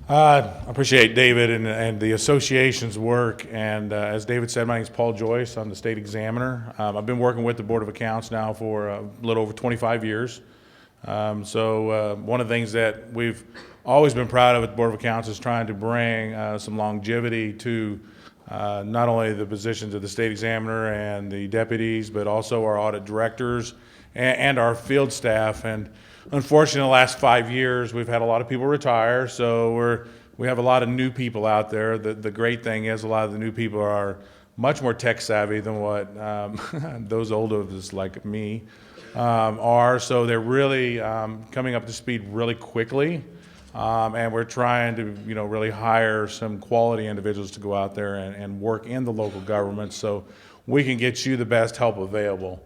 I appreciate David and the association's work. And as David said, my name is Paul Joyce. I'm the state examiner. I've been working with the Board of Accounts now for a little over 25 years. One of the things that we've always been proud of at the Board of Accounts is trying to bring some longevity to not only the positions of the state examiner and the deputies, but also our audit directors and our field staff. And unfortunately, in the last 5 years, we've had a lot of people retire, so we have a lot of new people out there. The great thing is a lot of the new people are much more tech savvy than what those old of us like me are. So they're really coming up to speed really quickly, and we're trying to really hire some quality individuals to go out there and work in the local government so we can get you the best help available.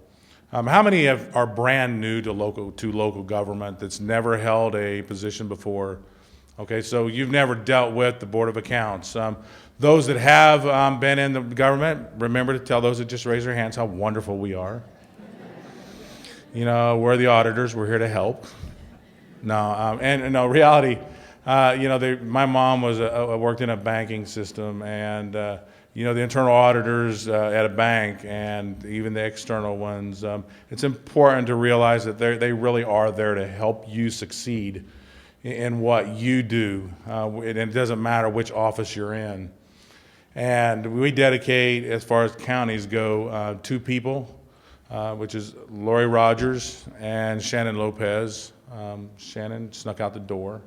How many are brand new to local government that's never held a position before? Okay, so you've never dealt with the Board of Accounts. Those that have been in the government, remember to tell those that just raise their hands how wonderful we are. We're the auditors. We're here to help. No, reality. My mom worked in a banking system, and the internal auditors at a bank and even the external ones. It's important to realize that they really are there to help you succeed in what you do, and it doesn't matter which office you're in. And we dedicate, as far as counties go, two people. Which is Lori Rogers and Shannon Lopez. Shannon snuck out the door.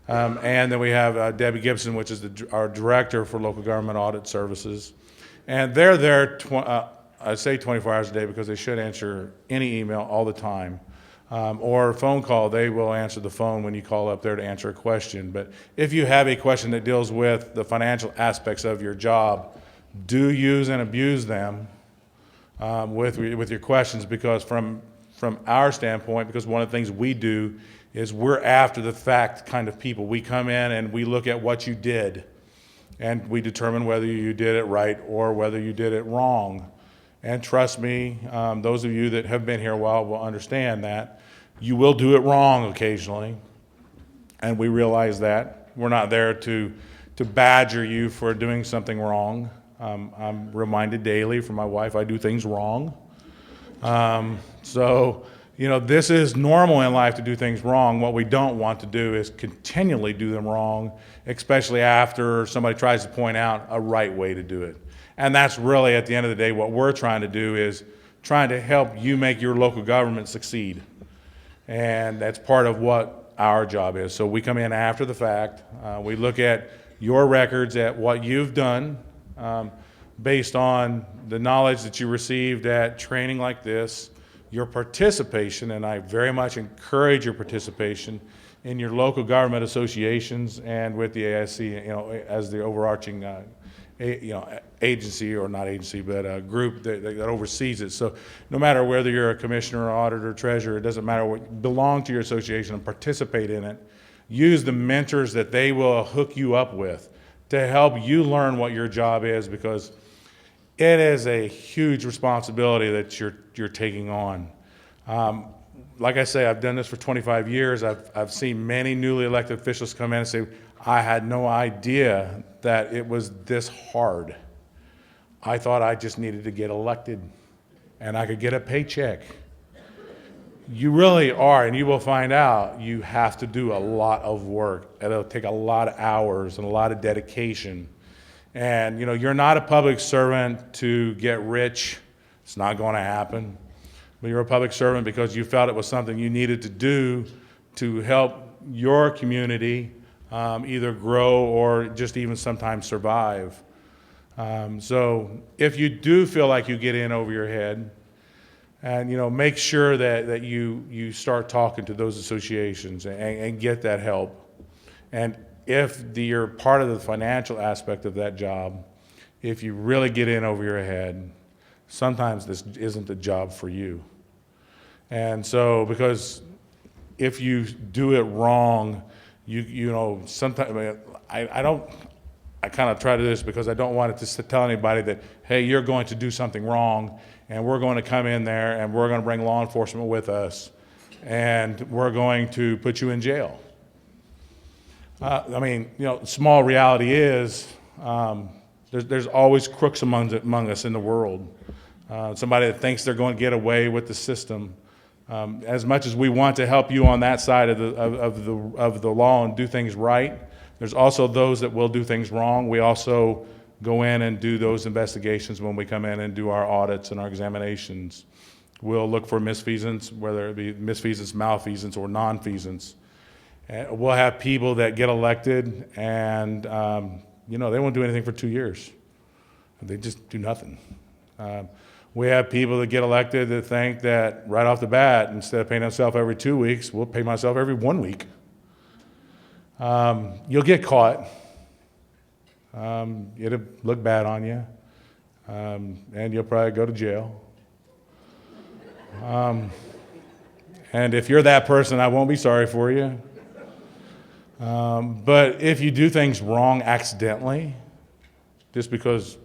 And then we have Debbie Gibson, which is our director for local government audit services. And they're there, I say 24 hours a day because they should answer any email all the time. Or phone call, they will answer the phone when you call up there to answer a question. But if you have a question that deals with the financial aspects of your job, do use and abuse them. With your questions, because from our standpoint, because one of the things we do is we're after the fact kind of people. We come in and we look at what you did, and we determine whether you did it right or whether you did it wrong. And trust me, those of you that have been here a while will understand that you will do it wrong occasionally, and we realize that. We're not there to badger you for doing something wrong. I'm reminded daily from my wife I do things wrong. This is normal in life to do things wrong. What we don't want to do is continually do them wrong, especially after somebody tries to point out a right way to do it. And that's really, at the end of the day, what we're trying to do is trying to help you make your local government succeed. And that's part of what our job is. So we come in after the fact. We look at your records, at what you've done, based on the knowledge that you received at training like this, your participation, and I very much encourage your participation in your local government associations and with the AIC, as the overarching, agency, or not agency, but group that oversees it. So no matter whether you're a commissioner, auditor, treasurer, it doesn't matter what, belong to your association and participate in it. Use the mentors that they will hook you up with to help you learn what your job is, because it is a huge responsibility that you're taking on. Like I say, I've done this for 25 years. I've seen many newly elected officials come in and say, I had no idea that it was this hard. I thought I just needed to get elected and I could get a paycheck. You really are, and you will find out, you have to do a lot of work. It'll take a lot of hours and a lot of dedication. And you're not a public servant to get rich. It's not going to happen. But you're a public servant because you felt it was something you needed to do to help your community either grow or just even sometimes survive. So if you do feel like you get in over your head, and make sure that you start talking to those associations and get that help. And if you're part of the financial aspect of that job, if you really get in over your head, sometimes this isn't the job for you. And so, because if you do it wrong, sometimes I kind of try to do this because I don't want it to tell anybody that, hey, you're going to do something wrong, and we're going to come in there and we're going to bring law enforcement with us, and we're going to put you in jail. I mean, small reality is there's always crooks among us in the world. Somebody that thinks they're going to get away with the system. As much as we want to help you on that side of the law and do things right, there's also those that will do things wrong. We also go in and do those investigations when we come in and do our audits and our examinations. We'll look for misfeasance, whether it be misfeasance, malfeasance, or nonfeasance. And we'll have people that get elected and they won't do anything for 2 years. They just do nothing. We have people that get elected that think that right off the bat, instead of paying themselves every 2 weeks, we'll pay myself every 1 week. You'll get caught. It'll look bad on you. And you'll probably go to jail. And if you're that person, I won't be sorry for you. But if you do things wrong accidentally, just because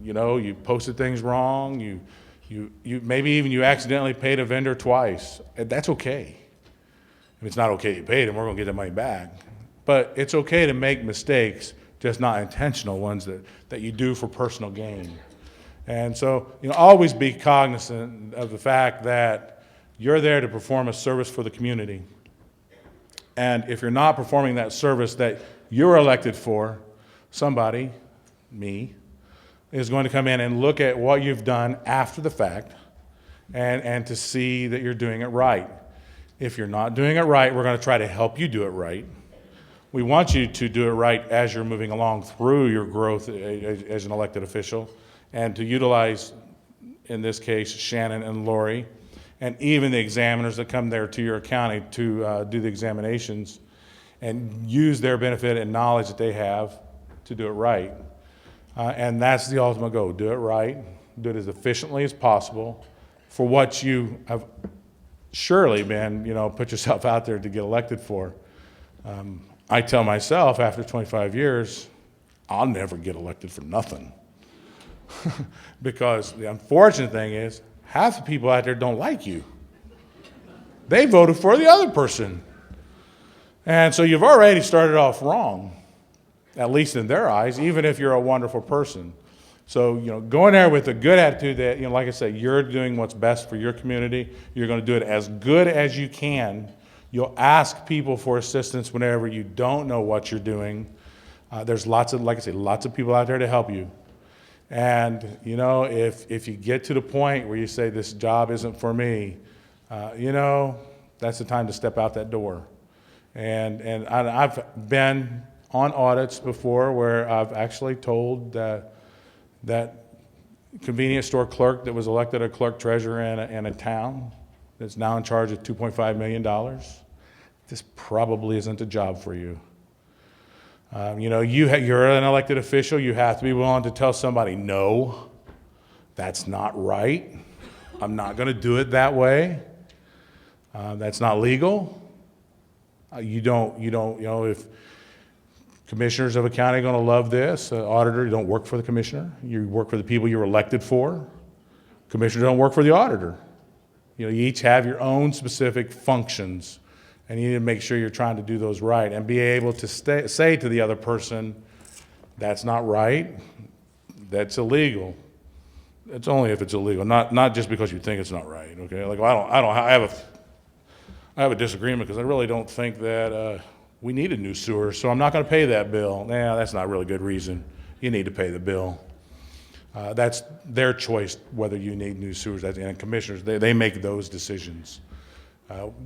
you posted things wrong, you maybe even you accidentally paid a vendor twice, that's okay. If it's not okay you paid him, we're going to get the money back. But it's okay to make mistakes, just not intentional ones that you do for personal gain. And so, always be cognizant of the fact that you're there to perform a service for the community. And if you're not performing that service that you're elected for, somebody, me, is going to come in and look at what you've done after the fact and to see that you're doing it right. If you're not doing it right, we're going to try to help you do it right. We want you to do it right as you're moving along through your growth as an elected official, and to utilize, in this case, Shannon and Lori, and even the examiners that come there to your county to do the examinations, and use their benefit and knowledge that they have to do it right. And that's the ultimate goal. Do it right. Do it as efficiently as possible for what you have surely been, put yourself out there to get elected for. I tell myself after 25 years, I'll never get elected for nothing. Because the unfortunate thing is, half the people out there don't like you. They voted for the other person. And so you've already started off wrong, at least in their eyes, even if you're a wonderful person. So, go in there with a good attitude that, like I said, you're doing what's best for your community. You're going to do it as good as you can. You'll ask people for assistance whenever you don't know what you're doing. There's lots of people out there to help you. And, if you get to the point where you say, this job isn't for me, that's the time to step out that door. And I've been on audits before where I've actually told that convenience store clerk that was elected a clerk treasurer in a town that's now in charge of $2.5 million, this probably isn't a job for you. You're an elected official. You have to be willing to tell somebody, no, that's not right. I'm not going to do it that way. That's not legal. If commissioners of a county are going to love this, auditor, you don't work for the commissioner. You work for the people you're elected for. Commissioners don't work for the auditor. You each have your own specific functions, and you need to make sure you're trying to do those right and be able to say to the other person, that's not right, that's illegal. It's only if it's illegal, not just because you think it's not right, okay? Like, I have a disagreement because I really don't think that we need a new sewer, so I'm not going to pay that bill. Nah, that's not really good reason. You need to pay the bill. That's their choice whether you need new sewers. And commissioners, they make those decisions.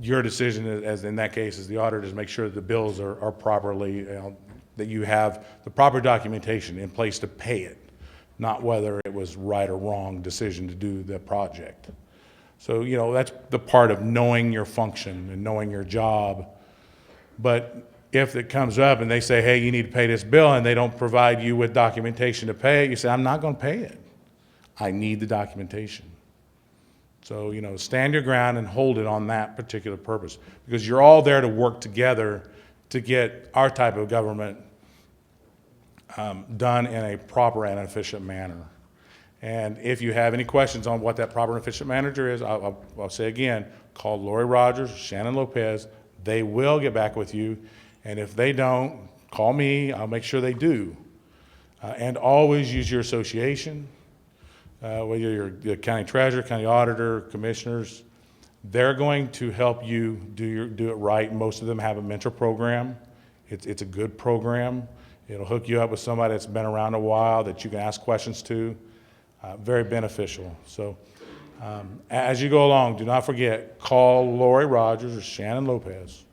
Your decision, as in that case, is the auditors make sure that the bills are properly, that you have the proper documentation in place to pay it, not whether it was right or wrong decision to do the project. So, that's the part of knowing your function and knowing your job. But if it comes up and they say, hey, you need to pay this bill, and they don't provide you with documentation to pay it, you say, I'm not going to pay it. I need the documentation. So, stand your ground and hold it on that particular purpose, because you're all there to work together to get our type of government done in a proper and efficient manner. And if you have any questions on what that proper and efficient manager is, I'll say again, call Lori Rogers, Shannon Lopez. They will get back with you. And if they don't, call me, I'll make sure they do. And always use your association, whether you're the county treasurer, county auditor, commissioners. They're going to help you do it right. Most of them have a mentor program. It's a good program. It'll hook you up with somebody that's been around a while that you can ask questions to. Very beneficial. So as you go along, do not forget, call Lori Rogers or Shannon Lopez.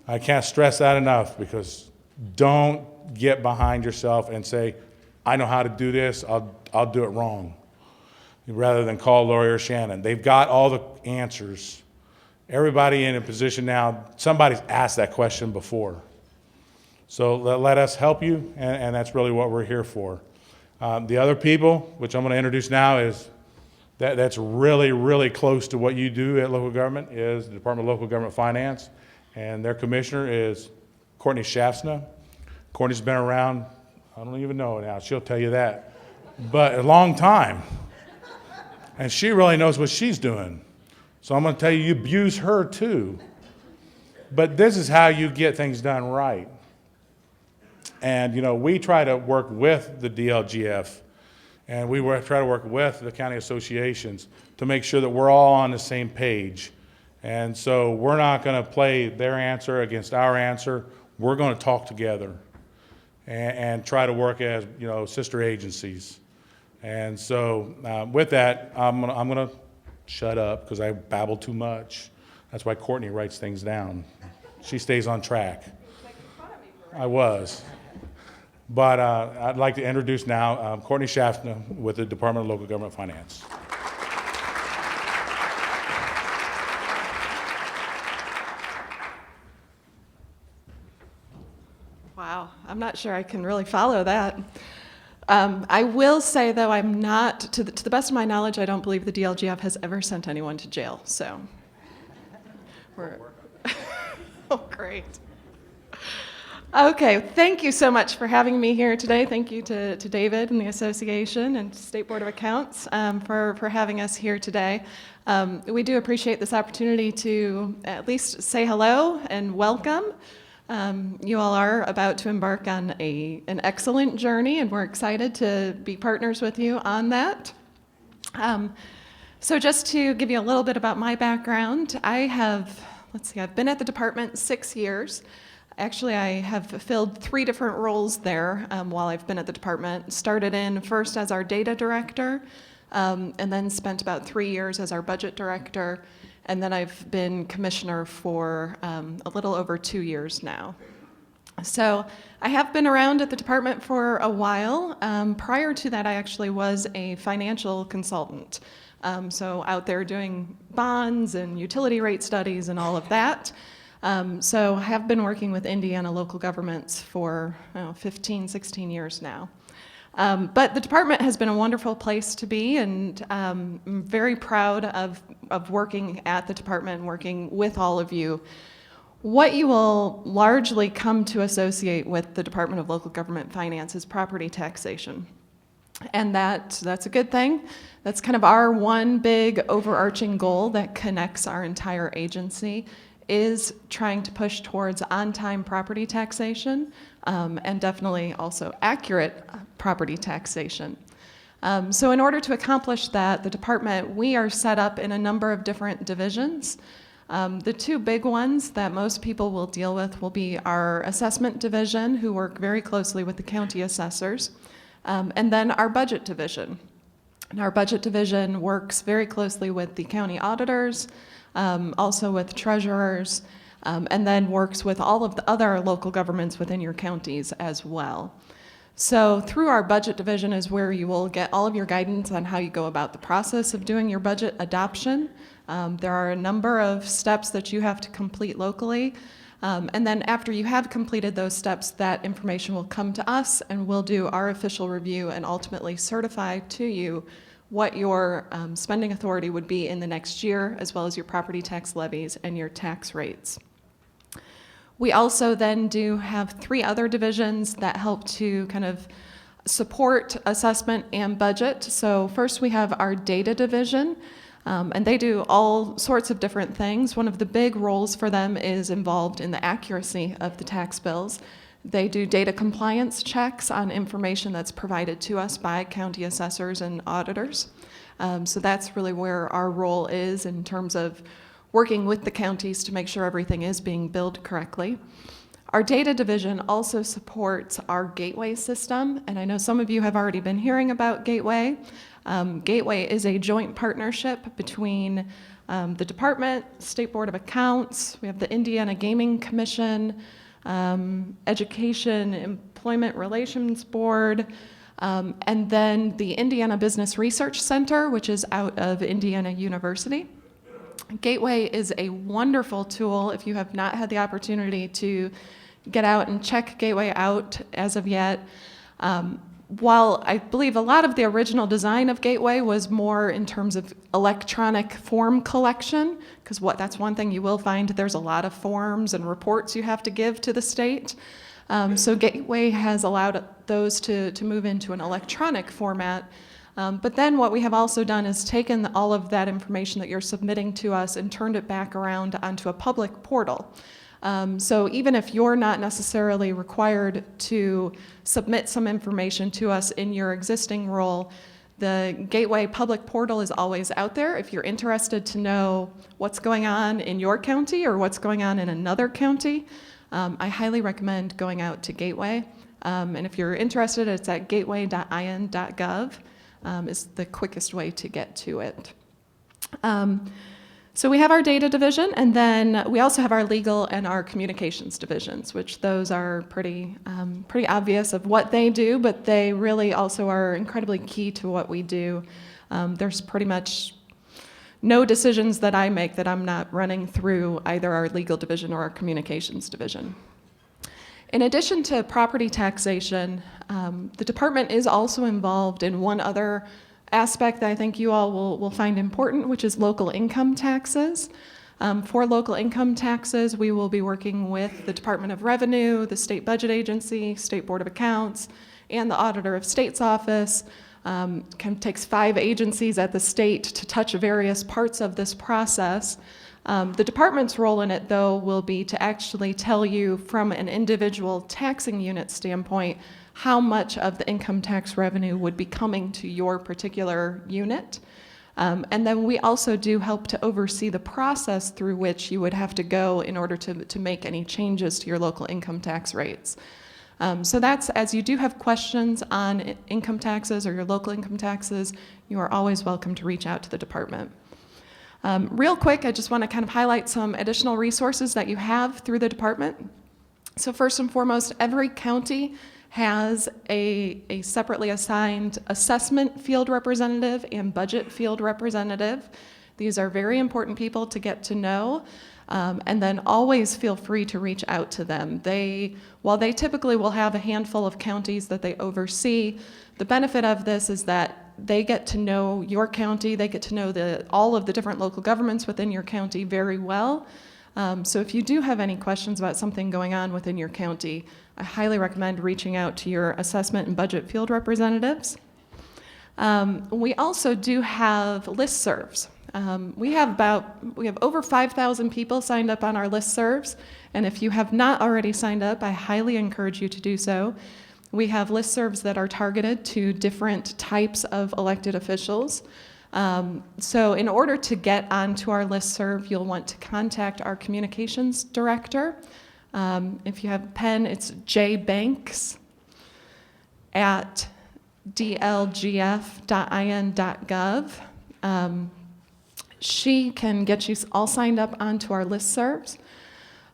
I can't stress that enough, because don't get behind yourself and say, I know how to do this, I'll do it wrong. Rather than call Lori or Shannon. They've got all the answers. Everybody in a position now, somebody's asked that question before. So let us help you, and that's really what we're here for. The other people, which I'm going to introduce now, is that's really, really close to what you do at local government, is the Department of Local Government Finance, and their commissioner is Courtney Shaftsna. Courtney's been around, I don't even know now, she'll tell you that, but a long time. And she really knows what she's doing. So I'm going to tell you, you abuse her too. But this is how you get things done right. And, we try to work with the DLGF, and we try to work with the county associations to make sure that we're all on the same page. And so we're not going to play their answer against our answer. We're going to talk together and try to work as, sister agencies. And so with that, I'm gonna shut up because I babble too much. That's why Courtney writes things down. She stays on track. I was. But I'd like to introduce now Courtney Shaftsna with the Department of Local Government Finance. Wow, I'm not sure I can really follow that. I will say, though, I'm not, to the best of my knowledge, I don't believe the DLGF has ever sent anyone to jail, so. Oh, great. Okay, thank you so much for having me here today. Thank you to David and the association and State Board of Accounts for having us here today. We do appreciate this opportunity to at least say hello and welcome. You all are about to embark on an excellent journey, and we're excited to be partners with you on that. So just to give you a little bit about my background, I've been at the department 6 years. Actually, I have fulfilled 3 different roles there while I've been at the department. Started in first as our data director, and then spent about 3 years as our budget director. And then I've been commissioner for a little over 2 years now. So I have been around at the department for a while. Prior to that, I actually was a financial consultant. So out there doing bonds and utility rate studies and all of that. So I have been working with Indiana local governments for 15, 16 years now. But the department has been a wonderful place to be, and I'm very proud of working at the department and working with all of you. What you will largely come to associate with the Department of Local Government Finance is property taxation. And that's a good thing. That's kind of our one big overarching goal that connects our entire agency, is trying to push towards on-time property taxation, and definitely also accurate property taxation. So in order to accomplish that, the department, we are set up in a number of different divisions. The 2 big ones that most people will deal with will be our assessment division, who work very closely with the county assessors, and then our budget division. And our budget division works very closely with the county auditors, also with treasurers, and then works with all of the other local governments within your counties as well. So through our budget division is where you will get all of your guidance on how you go about the process of doing your budget adoption. There are a number of steps that you have to complete locally. And then after you have completed those steps, that information will come to us, and we'll do our official review and ultimately certify to you what your spending authority would be in the next year, as well as your property tax levies and your tax rates. We also then do have 3 other divisions that help to kind of support assessment and budget. So first we have our data division. And they do all sorts of different things. One of the big roles for them is involved in the accuracy of the tax bills. They do data compliance checks on information that's provided to us by county assessors and auditors. So that's really where our role is in terms of working with the counties to make sure everything is being billed correctly. Our data division also supports our Gateway system, and I know some of you have already been hearing about Gateway. Gateway is a joint partnership between the department, State Board of Accounts, we have the Indiana Gaming Commission, Education Employment Relations Board, and then the Indiana Business Research Center, which is out of Indiana University. Gateway is a wonderful tool. If you have not had the opportunity to get out and check Gateway out as of yet, while I believe a lot of the original design of Gateway was more in terms of electronic form collection, because that's one thing you will find, there's a lot of forms and reports you have to give to the state. So Gateway has allowed those to move into an electronic format. But then what we have also done is taken all of that information that you're submitting to us and turned it back around onto a public portal. So even if you're not necessarily required to submit some information to us in your existing role, the Gateway public portal is always out there. If you're interested to know what's going on in your county or what's going on in another county, I highly recommend going out to Gateway. And if you're interested, it's at gateway.in.gov is the quickest way to get to it. So we have our data division, and then we also have our legal and our communications divisions, which those are pretty obvious of what they do, but they really also are incredibly key to what we do. There's pretty much no decisions that I make that I'm not running through either our legal division or our communications division. In addition to property taxation, the department is also involved in one other aspect that I think you all will find important, which is local income taxes. For local income taxes, we will be working with the Department of Revenue, the State Budget Agency, State Board of Accounts, and the Auditor of State's Office. Kind of takes 5 agencies at the state to touch various parts of this process. The department's role in it, though, will be to actually tell you from an individual taxing unit standpoint how much of the income tax revenue would be coming to your particular unit. And then we also do help to oversee the process through which you would have to go in order to make any changes to your local income tax rates. So that's, as you do have questions on income taxes or your local income taxes, you are always welcome to reach out to the department. Real quick, I just want to kind of highlight some additional resources that you have through the department. So first and foremost, every county has a separately assigned assessment field representative and budget field representative. These are very important people to get to know, and then always feel free to reach out to them. While they typically will have a handful of counties that they oversee, the benefit of this is that they get to know your county, they get to know all of the different local governments within your county very well. So if you do have any questions about something going on within your county, I highly recommend reaching out to your assessment and budget field representatives. We also do have listservs. We have over 5,000 people signed up on our listservs, and if you have not already signed up, I highly encourage you to do so. We have listservs that are targeted to different types of elected officials. So in order to get onto our listserv, you'll want to contact our communications director. If you have a pen, it's jbanks@dlgf.in.gov. She can get you all signed up onto our listservs.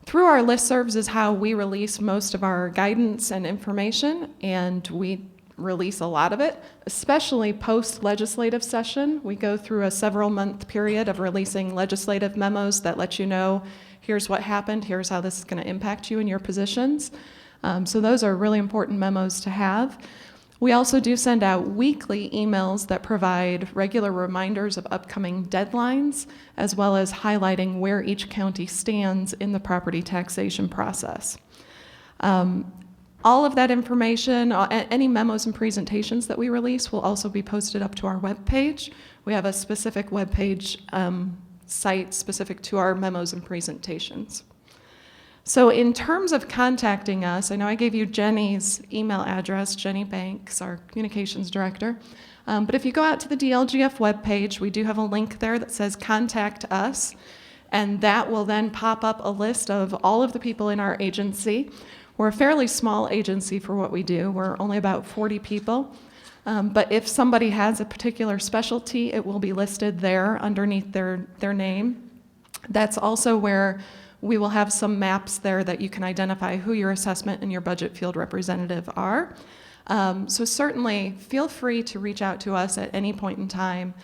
Through our listservs is how we release most of our guidance and information, and we release a lot of it, especially post-legislative session. We go through a several-month period of releasing legislative memos that let you know, here's what happened, here's how this is going to impact you in your positions. So those are really important memos to have. We also do send out weekly emails that provide regular reminders of upcoming deadlines, as well as highlighting where each county stands in the property taxation process. All of that information, any memos and presentations that we release will also be posted up to our webpage. We have a specific webpage site specific to our memos and presentations. So in terms of contacting us, I know I gave you Jenny's email address, Jenny Banks, our communications director. But if you go out to the DLGF webpage, we do have a link there that says Contact Us, and that will then pop up a list of all of the people in our agency. We're a fairly small agency for what we do. We're only about 40 people. But if somebody has a particular specialty, it will be listed there underneath their name. That's also where we will have some maps there that you can identify who your assessment and your budget field representative are. So certainly feel free to reach out to us at any point in time.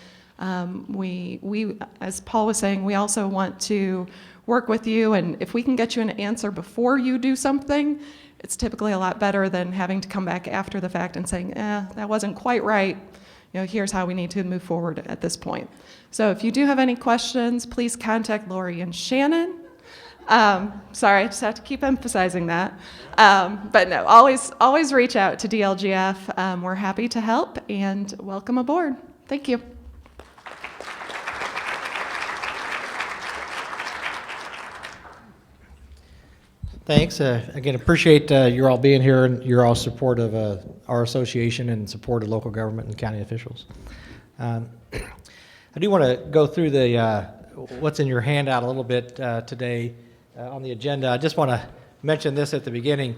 We, as Paul was saying, we also want to work with you, and if we can get you an answer before you do something, it's typically a lot better than having to come back after the fact and saying, that wasn't quite right. Here's how we need to move forward at this point. So if you do have any questions, please contact Lori and Shannon. Sorry, I just have to keep emphasizing that. But no, always reach out to DLGF. We're happy to help, and welcome aboard. Thank you. Thanks. Again, appreciate you all being here and your all support of our association and support of local government and county officials. I do want to go through the what's in your handout a little bit today on the agenda. I just want to mention this at the beginning.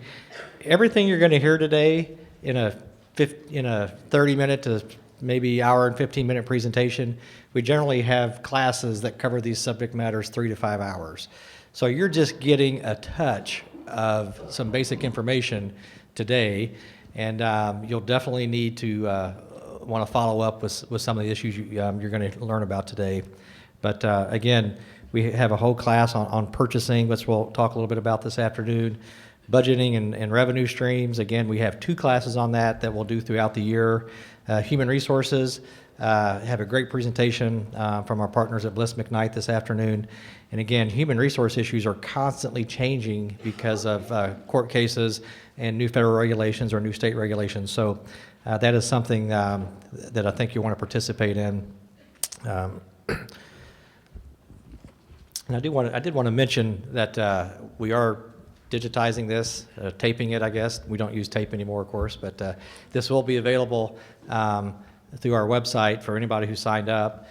Everything you're going to hear today in a 30-minute to maybe hour and 15-minute presentation, we generally have classes that cover these subject matters 3 to 5 hours. So you're just getting a touch of some basic information today, and you'll definitely need to want to follow up with some of the issues you're going to learn about today. But again, we have a whole class on purchasing, which we'll talk a little bit about this afternoon, budgeting and revenue streams. Again, we have 2 classes on that we'll do throughout the year. Human resources, have a great presentation from our partners at Bliss McKnight this afternoon. And again, human resource issues are constantly changing because of court cases and new federal regulations or new state regulations. So that is something that I think you want to participate in. And I did want to mention that we are digitizing this, taping it, I guess. We don't use tape anymore, of course, but this will be available through our website for anybody who signed up.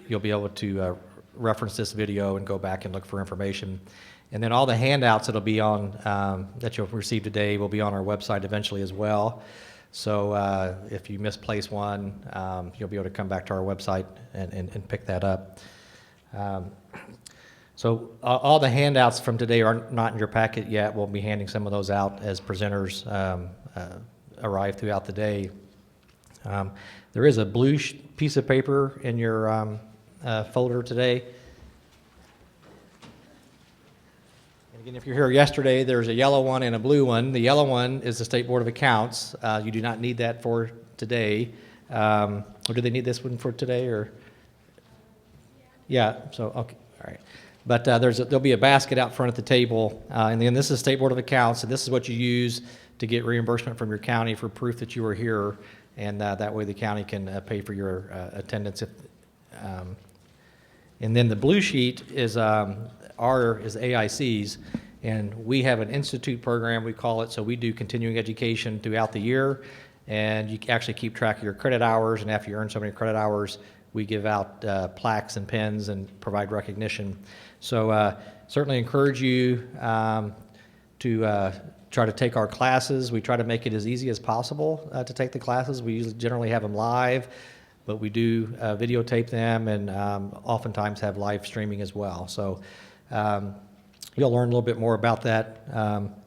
You'll be able to reference this video and go back and look for information. And then all the handouts that'll be on, that you'll receive today will be on our website eventually as well. So if you misplace one, you'll be able to come back to our website and pick that up. So all the handouts from today are not in your packet yet. We'll be handing some of those out as presenters arrive throughout the day. There is a blue piece of paper in your folder today. And again, if you're here yesterday, there's a yellow one and a blue one. The yellow one is the State Board of Accounts. You do not need that for today. Or do they need this one for today? Or yeah, so okay, all right. But there'll be a basket out front at the table, and then this is State Board of Accounts, and this is what you use to get reimbursement from your county for proof that you were here, and that way the county can pay for your attendance. And then the blue sheet is AIC's, and we have an institute program, we call it, so we do continuing education throughout the year, and you actually keep track of your credit hours, and after you earn so many credit hours, we give out plaques and pens and provide recognition. So certainly encourage you to try to take our classes. We try to make it as easy as possible to take the classes. We generally have them live, but we do videotape them and oftentimes have live streaming as well. So you'll learn a little bit more about that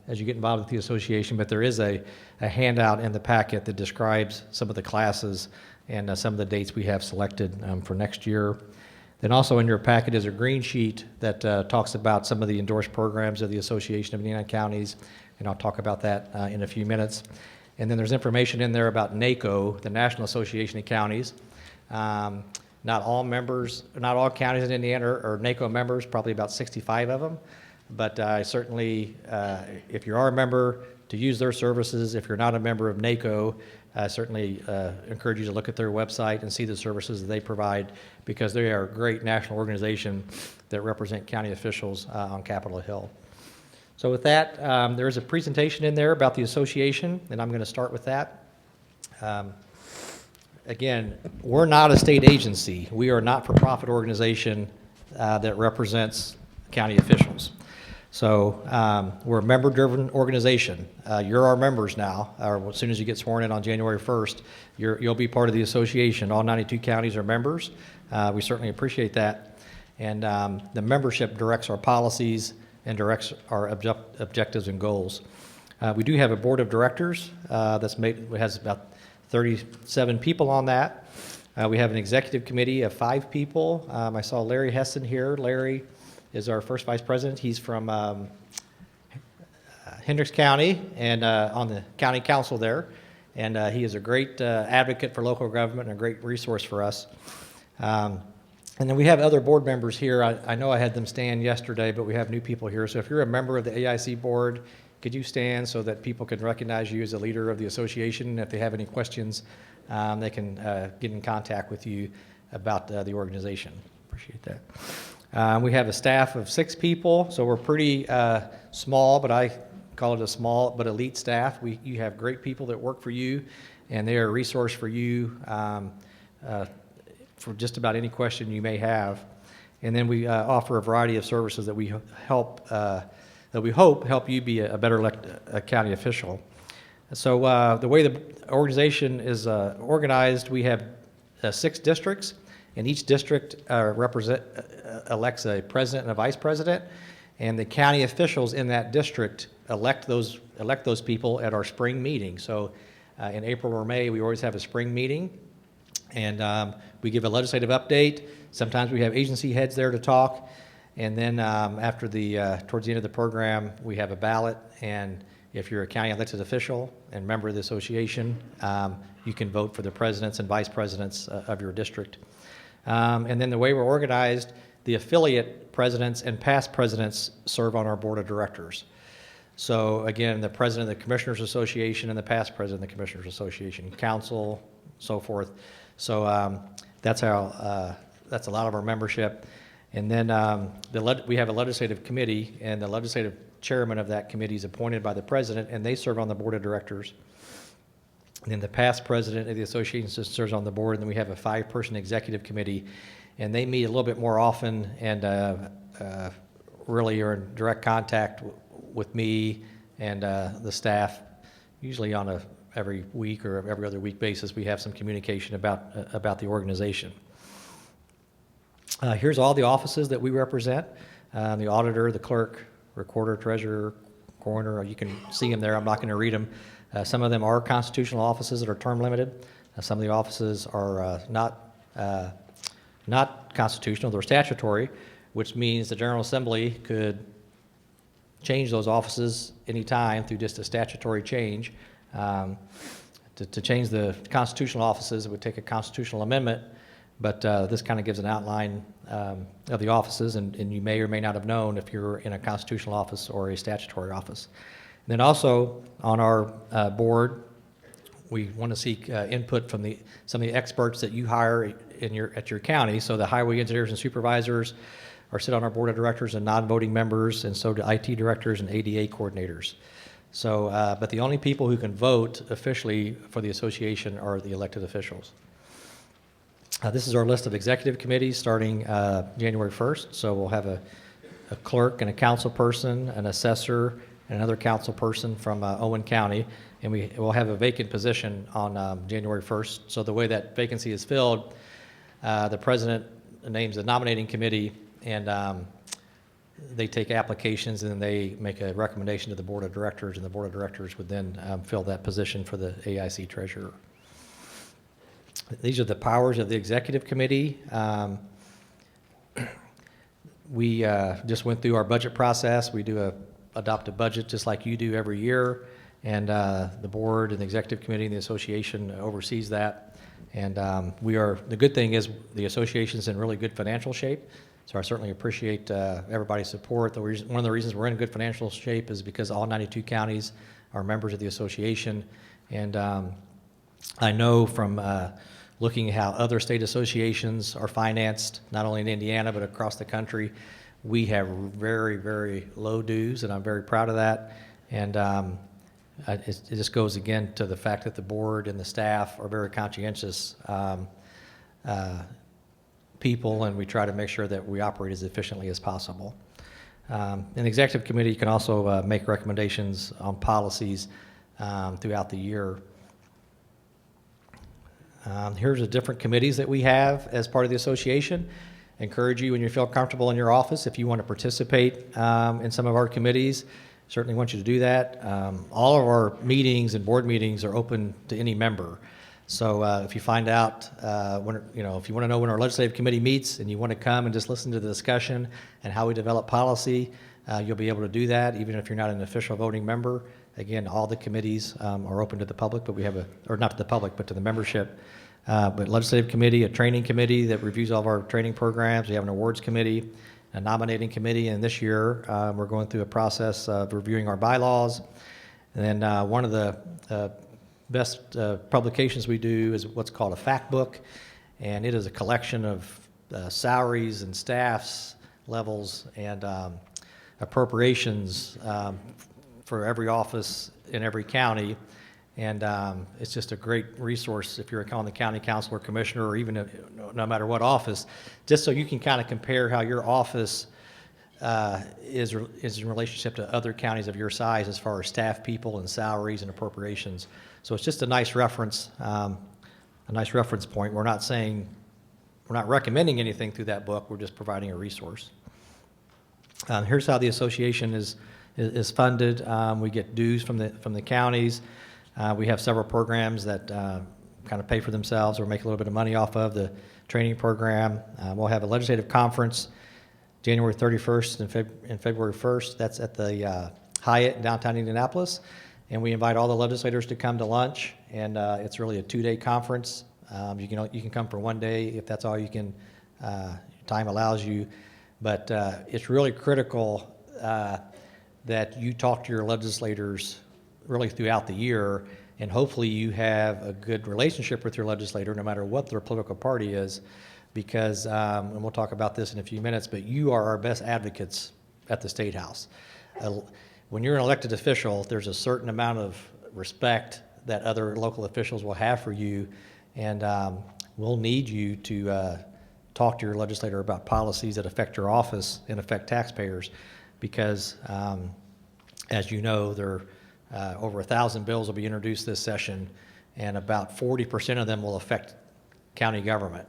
as you get involved with the association, but there is a handout in the packet that describes some of the classes and some of the dates we have selected for next year. Then also in your packet is a green sheet that talks about some of the endorsed programs of the Association of Indiana Counties, and I'll talk about that in a few minutes. And then there's information in there about NACO, the National Association of Counties. Not all counties in Indiana are NACO members, probably about 65 of them. but I certainly, if you are a member, to use their services. If you're not a member of NACO, I certainly encourage you to look at their website and see the services that they provide, because they are a great national organization that represent county officials on Capitol Hill. So with that, there is a presentation in there about the association, and I'm going to start with that. Again, we're not a state agency. We are a not-for-profit organization that represents county officials. So we're a member-driven organization. You're our members now. As soon as you get sworn in on January 1st, you'll be part of the association. All 92 counties are members. We certainly appreciate that. And the membership directs our policies and directs our objectives and goals. We do have a board of directors has about 37 people on that. We have an executive committee of 5 people. I saw Larry Hessen here. Larry is our first vice president. He's from Hendricks County and on the county council there. And he is a great advocate for local government and a great resource for us. And then we have other board members here. I know I had them stand yesterday, but we have new people here. So if you're a member of the AIC board, could you stand so that people can recognize you as a leader of the association? If they have any questions, they can get in contact with you about the organization. Appreciate that. We have a staff of 6 people, so we're pretty small, but I call it a small but elite staff. You have great people that work for you, and they are a resource for you for just about any question you may have. And then we offer a variety of services that we hope help you be a better county official. So the way the organization is organized, we have 6 districts, and each district elects a president and a vice president, and the county officials in that district elect those people at our spring meeting. So in April or May, we always have a spring meeting, and we give a legislative update. Sometimes we have agency heads there to talk, and then after towards the end of the program, we have a ballot, and if you're a county elected official and member of the association, you can vote for the presidents and vice presidents of your district. And then the way we're organized, the affiliate presidents and past presidents serve on our board of directors. So again, the president of the Commissioners Association and the past president of the Commissioners Association, council, so forth. So that's a lot of our membership. And then we have a legislative committee, and the legislative chairman of that committee is appointed by the president, and they serve on the board of directors. And then the past president of the association serves on the board, and then we have a 5-person executive committee, and they meet a little bit more often and really are in direct contact with me and the staff, usually on a every week or every other week basis. We have some communication about the organization. Here's all the offices that we represent: the auditor, the clerk, recorder, treasurer, coroner. You can see them there. I'm not going to read them. Some of them are constitutional offices that are term limited. Some of the offices are not constitutional, they're statutory, which means the General Assembly could change those offices anytime through just a statutory change. To change the constitutional offices, it would take a constitutional amendment, but this kind of gives an outline of the offices, and you may or may not have known if you're in a constitutional office or a statutory office. And then also on our board, we want to seek input from some of the experts that you hire at your county. So the highway engineers and supervisors sit on our board of directors and non-voting members, and so do IT directors and ADA coordinators. So, but the only people who can vote officially for the association are the elected officials. This is our list of executive committees starting January 1st. So we'll have a clerk and a council person, an assessor, and another council person from Owen County, and we will have a vacant position on January 1st. So the way that vacancy is filled, the president names a nominating committee, and they take applications, and then they make a recommendation to the board of directors, and the board of directors would then fill that position for the AIC treasurer. These are the powers of the executive committee. We just went through our budget process. We adopt a budget just like you do every year, and the board and the executive committee and the association oversees that. And the good thing is the association's in really good financial shape. So I certainly appreciate everybody's support. One of the reasons we're in good financial shape is because all 92 counties are members of the association. And I know from looking at how other state associations are financed, not only in Indiana but across the country, we have very, very low dues, and I'm very proud of that. And it just goes again to the fact that the board and the staff are very conscientious people, and we try to make sure that we operate as efficiently as possible. And the executive committee can also make recommendations on policies throughout the year. Here's the different committees that we have as part of the association. Encourage you when you feel comfortable in your office, if you want to participate in some of our committees, certainly want you to do that. All of our meetings and board meetings are open to any member. So if you find out, if you want to know when our legislative committee meets and you want to come and just listen to the discussion and how we develop policy, you'll be able to do that even if you're not an official voting member. Again, all the committees are open to the public, but we have or not to the public, but to the membership. But legislative committee, a training committee that reviews all of our training programs. We have an awards committee, a nominating committee, and this year we're going through a process of reviewing our bylaws. And then one of the best publications we do is what's called a fact book, and it is a collection of salaries and staffs levels and appropriations for every office in every county. And it's just a great resource if you're on the county council or commissioner, or even no matter what office, just so you can kind of compare how your office is in relationship to other counties of your size as far as staff, people, and salaries and appropriations. So it's just a nice reference point. We're not recommending anything through that book. We're just providing a resource. Here's how the association is funded. We get dues from the counties. We have several programs that kind of pay for themselves or make a little bit of money off of the training program. We'll have a legislative conference January 31st and February 1st. That's at the Hyatt in downtown Indianapolis. And we invite all the legislators to come to lunch. And it's really a 2-day conference. You can come for 1 day if that's all you can, time allows you. But it's really critical that you talk to your legislators really throughout the year, and hopefully you have a good relationship with your legislator no matter what their political party is, because, and we'll talk about this in a few minutes, but you are our best advocates at the State House. When you're an elected official, there's a certain amount of respect that other local officials will have for you, and we'll need you to talk to your legislator about policies that affect your office and affect taxpayers, because as you know, over 1,000 bills will be introduced this session, and about 40% of them will affect county government.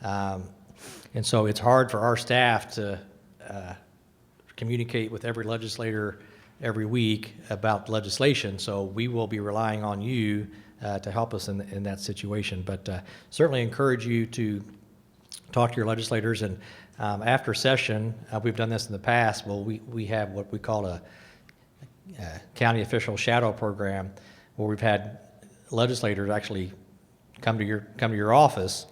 And so it's hard for our staff to communicate with every legislator every week about legislation, so we will be relying on you to help us in that situation. But certainly encourage you to talk to your legislators, and after session, we've done this in the past, we have what we call a county official shadow program, where we've had legislators actually come to your office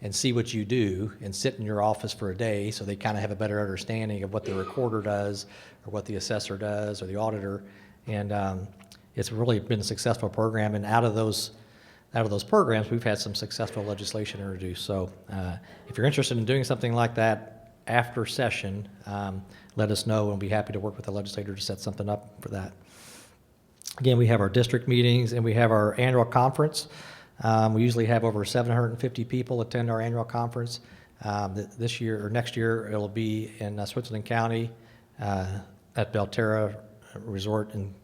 and see what you do and sit in your office for a day, so they kind of have a better understanding of what the recorder does or what the assessor does or the auditor. And it's really been a successful program, and out of those programs we've had some successful legislation introduced. So if you're interested in doing something like that after session, let us know, and we'll be happy to work with the legislator to set something up for that. Again, we have our district meetings and we have our annual conference. We usually have over 750 people attend our annual conference. This year or next year, it'll be in Switzerland County at Belterra Resort, and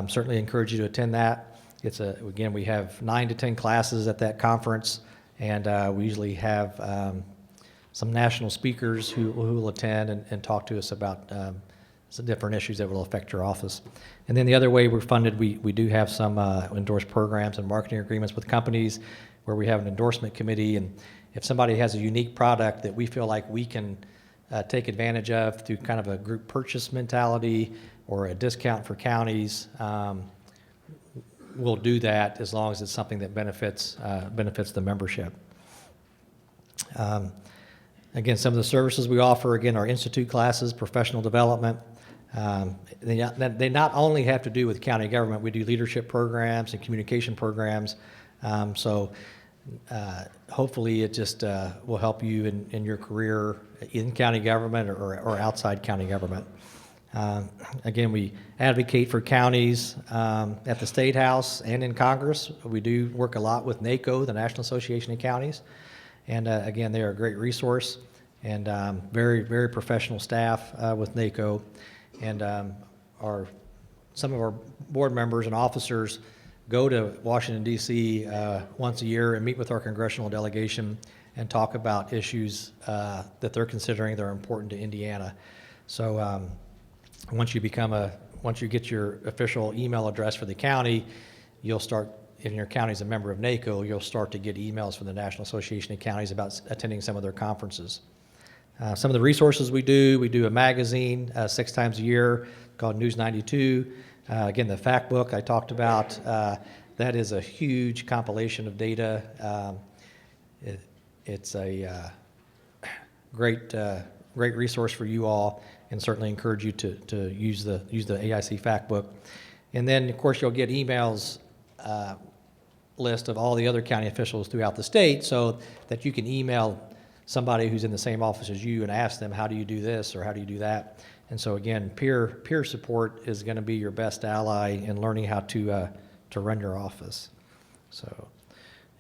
certainly encourage you to attend that. Again, we have 9 to 10 classes at that conference, and we usually have some national speakers who will attend and talk to us about some different issues that will affect your office. And then the other way we're funded, we do have some endorsed programs and marketing agreements with companies where we have an endorsement committee, and if somebody has a unique product that we feel like we can take advantage of through kind of a group purchase mentality or a discount for counties, we'll do that as long as it's something that benefits the membership. Again, some of the services we offer, again, are institute classes, professional development. They not only have to do with county government, we do leadership programs and communication programs. Hopefully it just will help you in your career in county government or outside county government. Again, we advocate for counties at the State House and in Congress. We do work a lot with NACO, the National Association of Counties. And again, they are a great resource and very, very professional staff with NACO. And some of our board members and officers go to Washington, D.C. Once a year and meet with our congressional delegation and talk about issues that they're considering that are important to Indiana. So once you get your official email address for the county, you'll start, if your county's a member of NACO, you'll start to get emails from the National Association of Counties about attending some of their conferences. Some of the resources we do a magazine 6 times a year called News 92. Again, the fact book I talked about, that is a huge compilation of data. It's a great resource for you all, and certainly encourage you to use the AIC fact book. And then, of course, you'll get emails list of all the other county officials throughout the state, so that you can email somebody who's in the same office as you and ask them, how do you do this or how do you do that? And so again, peer support is going to be your best ally in learning how to run your office. So,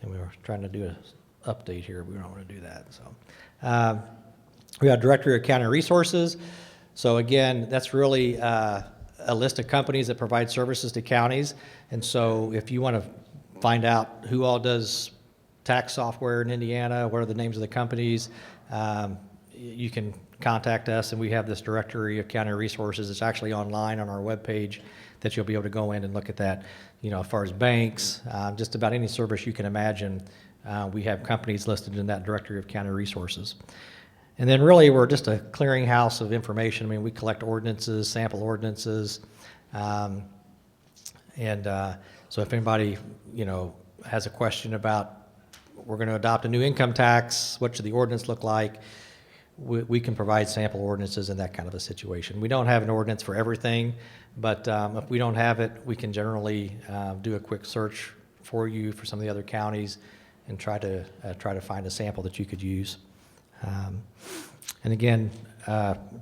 and we were trying to do an update here. We don't want to do that. So we got Directory of County Resources. So again, that's really a list of companies that provide services to counties. And so if you want to find out who all does tax software in Indiana, what are the names of the companies, you can contact us, and we have this Directory of County Resources. It's actually online on our webpage that you'll be able to go in and look at that. You know, as far as banks, just about any service you can imagine, we have companies listed in that Directory of County Resources. And then really we're just a clearinghouse of information. I mean, we collect ordinances, sample ordinances, so if anybody, has a question about, we're going to adopt a new income tax, what should the ordinance look like, we can provide sample ordinances in that kind of a situation. We don't have an ordinance for everything, but if we don't have it, we can generally do a quick search for you for some of the other counties and try to find a sample that you could use. And again,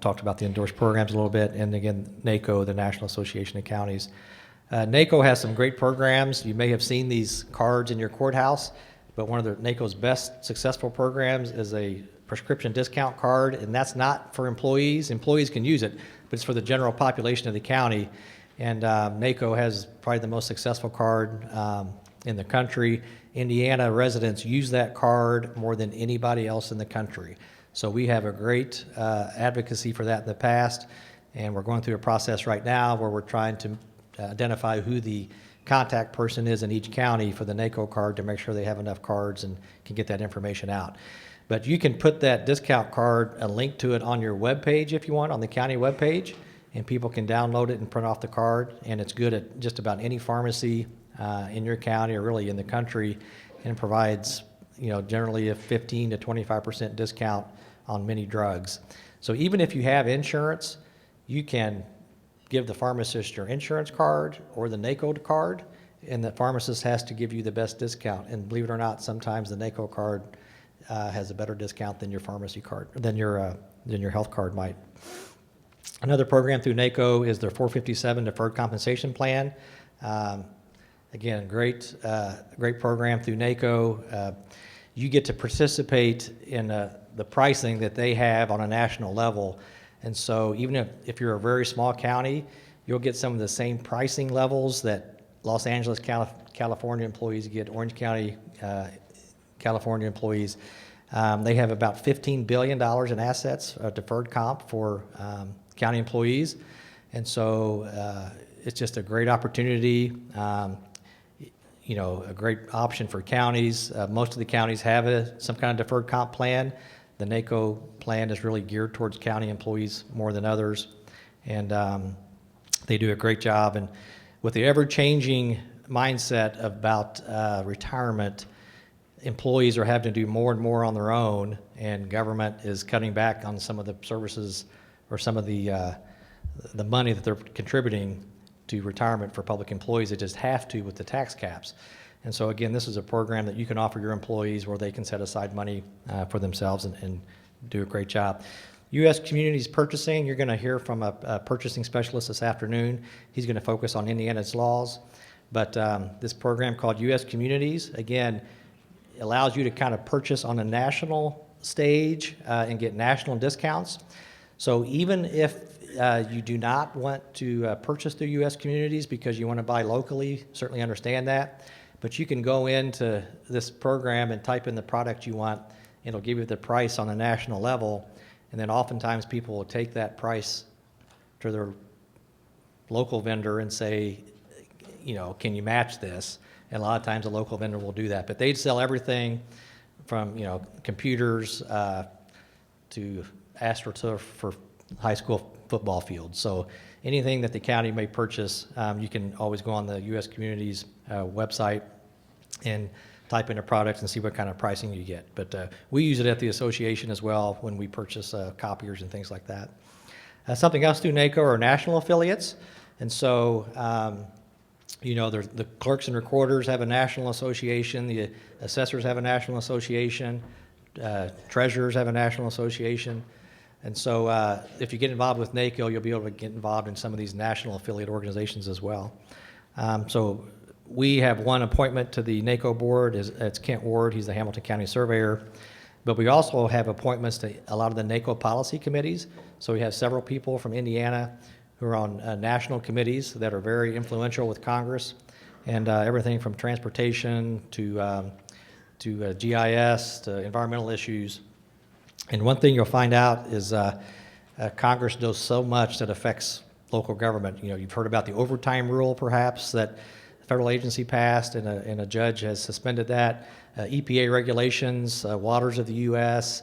talked about the endorsed programs a little bit, and again, NACO, the National Association of Counties. NACO has some great programs. You may have seen these cards in your courthouse, but one of NACO's best successful programs is a prescription discount card, and that's not for employees. Employees can use it, but it's for the general population of the county. And NACO has probably the most successful card in the country. Indiana residents use that card more than anybody else in the country. So we have a great advocacy for that in the past, and we're going through a process right now where we're trying to identify who the contact person is in each county for the NACO card to make sure they have enough cards and can get that information out. But you can put that discount card, a link to it on your webpage if you want, on the county webpage, and people can download it and print off the card, and it's good at just about any pharmacy in your county or really in the country, and provides generally a 15 to 25% discount on many drugs. So even if you have insurance, you can give the pharmacist your insurance card or the NACO card, and the pharmacist has to give you the best discount. And believe it or not, sometimes the NACO card has a better discount than your pharmacy card, than your health card might. Another program through NACO is their 457 Deferred Compensation Plan. Again, great program through NACO. You get to participate in the pricing that they have on a national level. And so even if you're a very small county, you'll get some of the same pricing levels that Los Angeles, California employees get, Orange County, California employees. They have about $15 billion in assets, deferred comp for county employees. And so it's just a great opportunity, a great option for counties. Most of the counties have some kind of deferred comp plan. The NACO plan is really geared towards county employees more than others, and they do a great job. And with the ever-changing mindset about retirement, employees are having to do more and more on their own, and government is cutting back on some of the services or some of the money that they're contributing to retirement for public employees. They just have to with the tax caps. And so again, this is a program that you can offer your employees where they can set aside money for themselves and do a great job. U.S. Communities Purchasing, you're going to hear from a purchasing specialist this afternoon. He's going to focus on Indiana's laws. But this program called U.S. Communities, again, allows you to kind of purchase on a national stage and get national discounts. So even if you do not want to purchase through U.S. Communities because you want to buy locally, certainly understand that. But you can go into this program and type in the product you want. It'll give you the price on a national level. And then oftentimes people will take that price to their local vendor and say, you know, can you match this? And a lot of times a local vendor will do that. But they'd sell everything from, you know, computers to AstroTurf for high school football fields. So anything that the county may purchase, you can always go on the U.S. Communities website and type in a product and see what kind of pricing you get. But we use it at the association as well when we purchase copiers and things like that. Something else through NACO are national affiliates. And so, you know, the clerks and recorders have a national association, the assessors have a national association, treasurers have a national association. And so if you get involved with NACO, you'll be able to get involved in some of these national affiliate organizations as well. So we have one appointment to the NACO board. It's Kent Ward. He's the Hamilton County Surveyor. But we also have appointments to a lot of the NACO policy committees. So we have several people from Indiana who are on national committees that are very influential with Congress, and everything from transportation to GIS to environmental issues. And one thing you'll find out is Congress does so much that affects local government. You know, you've heard about the overtime rule, perhaps, that a federal agency passed, and a judge has suspended that. EPA regulations, waters of the U.S.,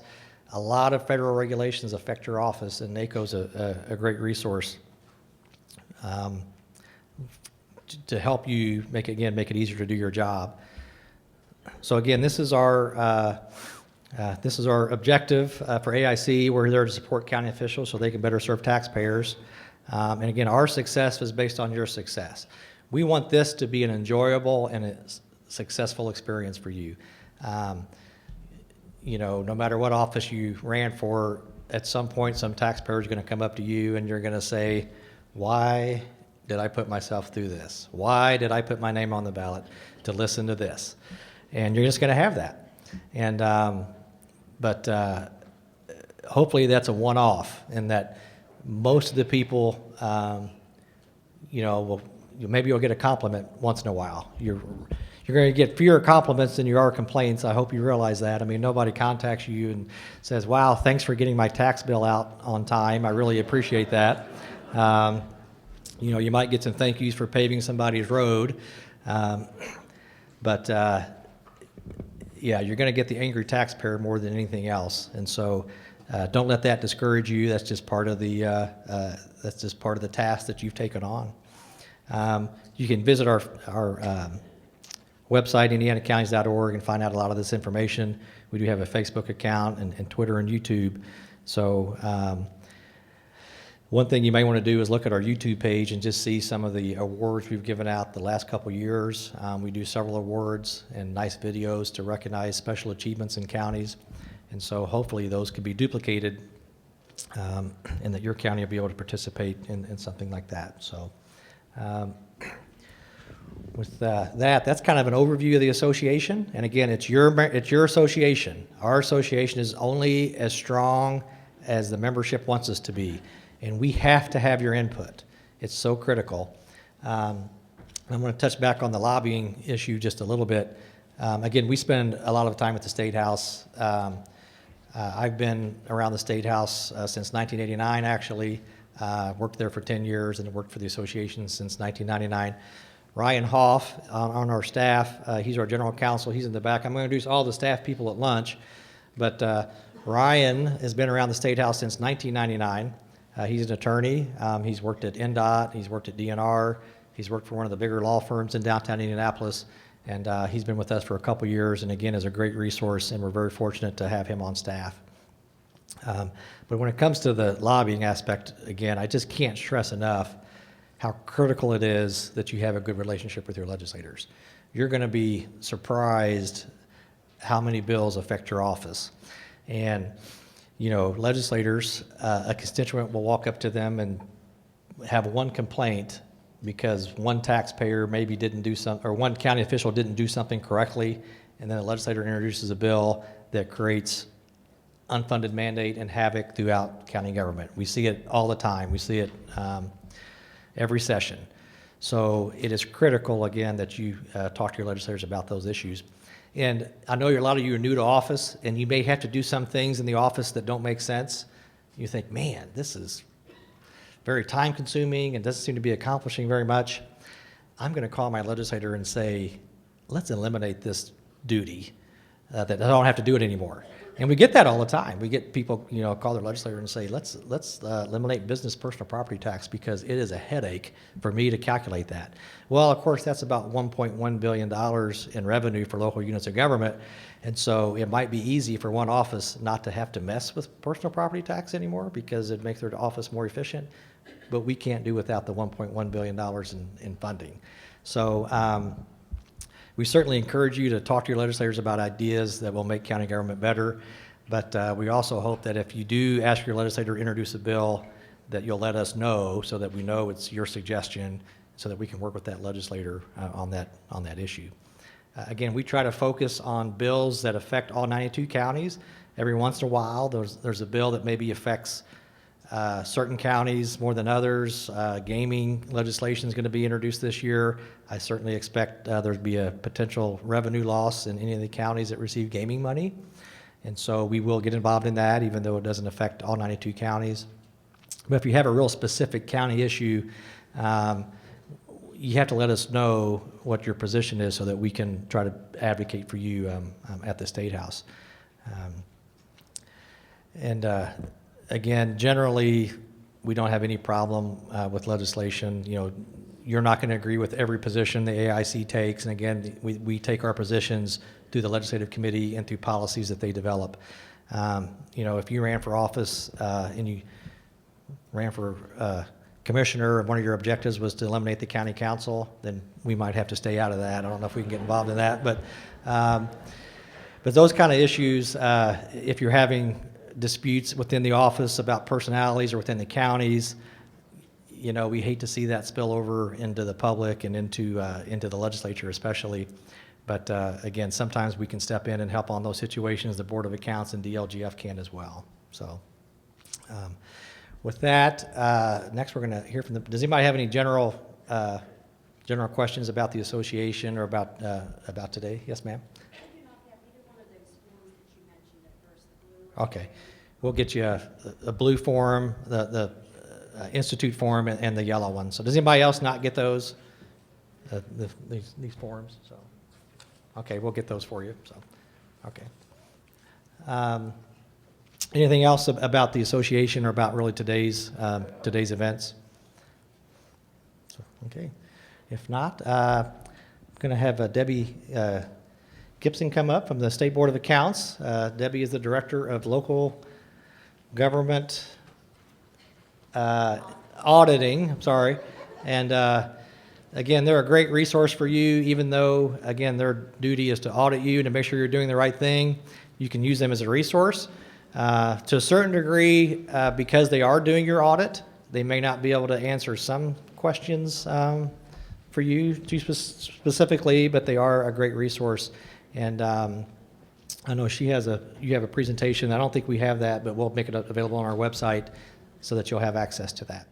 a lot of federal regulations affect your office, and NACO's a great resource to help you make it easier to do your job. So again, this is our objective for AIC. We're there to support county officials so they can better serve taxpayers. And again, our success is based on your success. We want this to be an enjoyable and a successful experience for you. You know, no matter what office you ran for, at some point, some taxpayer is going to come up to you and you're going to say, why did I put myself through this? Why did I put my name on the ballot to listen to this? And you're just going to have that. And but hopefully that's a one-off, and that most of the people, you know, maybe you'll get a compliment once in a while. You're going to get fewer compliments than you are complaints. I hope you realize that. I mean, nobody contacts you and says, wow, thanks for getting my tax bill out on time. I really appreciate that. You know, you might get some thank yous for paving somebody's road. But yeah, you're going to get the angry taxpayer more than anything else. And so don't let that discourage you. That's just part of the task that you've taken on. You can visit our website, indianacounties.org, and find out a lot of this information. We do have a Facebook account and Twitter and YouTube. So one thing you may want to do is look at our YouTube page and just see some of the awards we've given out the last couple years. We do several awards and nice videos to recognize special achievements in counties. And so hopefully those could be duplicated and that your county will be able to participate in something like that. So with that's kind of an overview of the association. And again, it's your association. Our association is only as strong as the membership wants us to be. And we have to have your input. It's so critical. I'm going to touch back on the lobbying issue just a little bit. Again, we spend a lot of time at the State House. I've been around the State House since 1989, actually. Worked there for 10 years and worked for the association since 1999. Ryan Hoff on our staff, he's our general counsel. He's in the back. I'm going to introduce all the staff people at lunch. But Ryan has been around the State House since 1999. He's an attorney. He's worked at NDOT. He's worked at DNR. He's worked for one of the bigger law firms in downtown Indianapolis. And he's been with us for a couple years, and again, is a great resource, and we're very fortunate to have him on staff. But when it comes to the lobbying aspect, again, I just can't stress enough how critical it is that you have a good relationship with your legislators. You're going to be surprised how many bills affect your office. And, you know, legislators, a constituent will walk up to them and have one complaint because one taxpayer maybe didn't do something, or one county official didn't do something correctly, and then a legislator introduces a bill that creates unfunded mandate and havoc throughout county government. We see it all the time. We see it every session. So it is critical, again, that you talk to your legislators about those issues. And I know a lot of you are new to office, and you may have to do some things in the office that don't make sense. You think, man, this is very time-consuming and doesn't seem to be accomplishing very much. I'm going to call my legislator and say, let's eliminate this duty, that I don't have to do it anymore. And we get that all the time. We get people, you know, call their legislator and say, let's eliminate business personal property tax because it is a headache for me to calculate that. Well, of course, that's about $1.1 billion in revenue for local units of government. And so it might be easy for one office not to have to mess with personal property tax anymore because it makes their office more efficient. But we can't do without the $1.1 billion in funding. So we certainly encourage you to talk to your legislators about ideas that will make county government better. But we also hope that if you do ask your legislator to introduce a bill, that you'll let us know so that we know it's your suggestion so that we can work with that legislator on that issue. Again, we try to focus on bills that affect all 92 counties. Every once in a while, there's a bill that maybe affects certain counties more than others. Gaming legislation is going to be introduced this year. I certainly expect there'd be a potential revenue loss in any of the counties that receive gaming money. And so we will get involved in that, even though it doesn't affect all 92 counties. But if you have a real specific county issue, you have to let us know what your position is so that we can try to advocate for you at the State House. Again, generally, we don't have any problem with legislation. You know, you're not going to agree with every position the AIC takes. And again, we take our positions through the legislative committee and through policies that they develop. You know, if you ran for office and you ran for commissioner and one of your objectives was to eliminate the county council, then we might have to stay out of that. I don't know if we can get involved in that. But those kind of issues, if you're having disputes within the office about personalities or within the counties, you know, we hate to see that spill over into the public and into the legislature especially. But again, sometimes we can step in and help on those situations. The Board of Accounts and DLGF can as well. So with that, next we're going to hear from the, does anybody have any general questions about the association or about today? Yes, ma'am. Okay, we'll get you a blue form, the Institute form, and the yellow one. So does anybody else not get those, these forms? So, okay, we'll get those for you. So, okay. Anything else about the association or about really today's events? So, okay, if not, I'm going to have Debbie Gibson come up from the State Board of Accounts. Debbie is the Director of Local Government Auditing, and again, they're a great resource for you, even though, again, their duty is to audit you and to make sure you're doing the right thing. You can use them as a resource. To a certain degree, because they are doing your audit, they may not be able to answer some questions for you specifically, but they are a great resource. And I know you have a presentation. I don't think we have that, but we'll make it available on our website so that you'll have access to that.